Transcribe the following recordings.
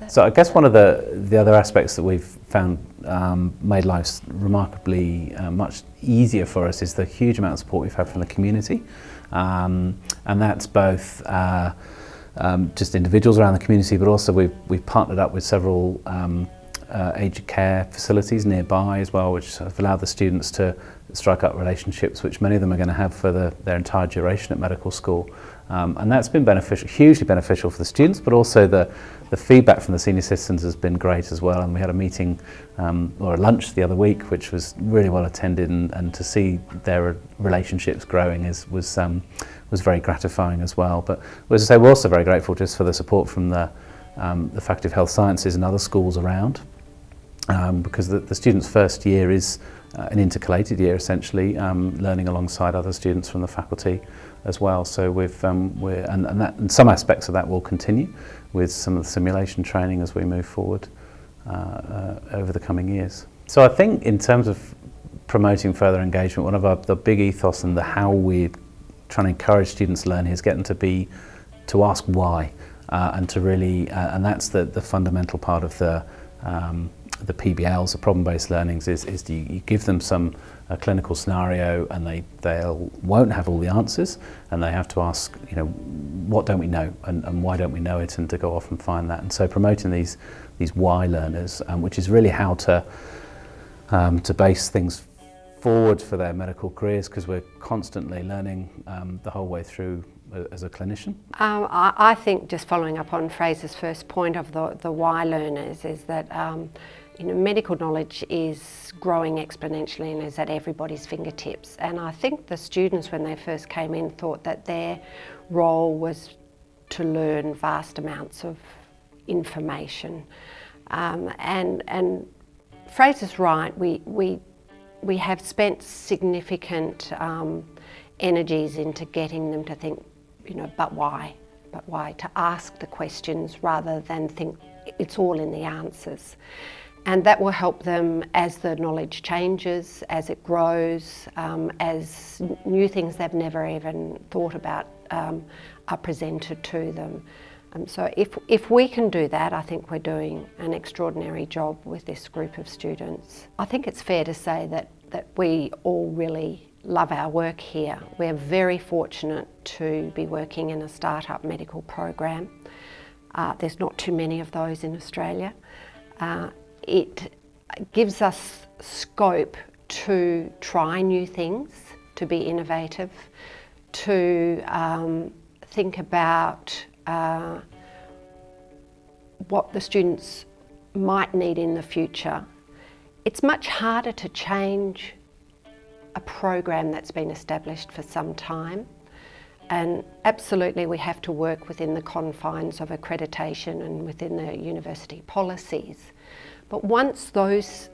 So I guess one of the other aspects that we've found made lives remarkably much easier for us is the huge amount of support we've had from the community, and that's both just individuals around the community, but also we've partnered up with several aged care facilities nearby as well, which have allowed the students to strike up relationships which many of them are going to have for their entire duration at medical school. And that's been beneficial, hugely beneficial for the students, but also the feedback from the senior citizens has been great as well. And we had a meeting or a lunch the other week which was really well attended, and to see their relationships growing was very gratifying as well. But as I say, we're also very grateful just for the support from the Faculty of Health Sciences and other schools around, because the students' first year is an intercalated year essentially, learning alongside other students from the faculty as well. So and some aspects of that will continue with some of the simulation training as we move forward over the coming years. So I think in terms of promoting further engagement, one of the big ethos and how we're trying to encourage students to learn here is getting to ask why, and to really and that's the fundamental part of the PBLs, the problem-based learnings, is you give them a clinical scenario, and they won't have all the answers, and they have to ask, what don't we know, and why don't we know it, and to go off and find that. And so promoting these why learners, which is really how to base things forward for their medical careers, because we're constantly learning the whole way through as a clinician. I think, just following up on Fraser's first point of the why learners, is that medical knowledge is growing exponentially and is at everybody's fingertips. And I think the students, when they first came in, thought that their role was to learn vast amounts of information. And Fraser's right, we have spent significant energies into getting them to think, but why? But why? To ask the questions rather than think it's all in the answers. And that will help them as the knowledge changes, as it grows, as new things they've never even thought about are presented to them. So if we can do that, I think we're doing an extraordinary job with this group of students. I think it's fair to say that we all really love our work here. We're very fortunate to be working in a startup medical program. There's not too many of those in Australia. It gives us scope to try new things, to be innovative, to think about what the students might need in the future. It's much harder to change a program that's been established for some time, and absolutely we have to work within the confines of accreditation and within the university policies. But once those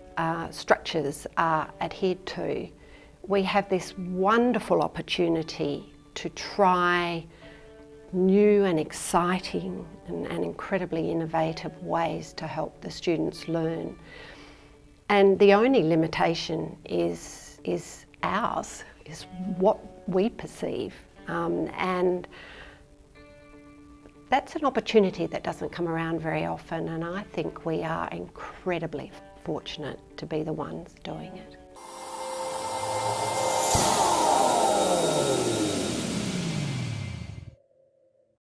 structures are adhered to, we have this wonderful opportunity to try new and exciting and incredibly innovative ways to help the students learn. And the only limitation is ours, is what we perceive. And that's an opportunity that doesn't come around very often, and I think we are incredibly fortunate to be the ones doing it.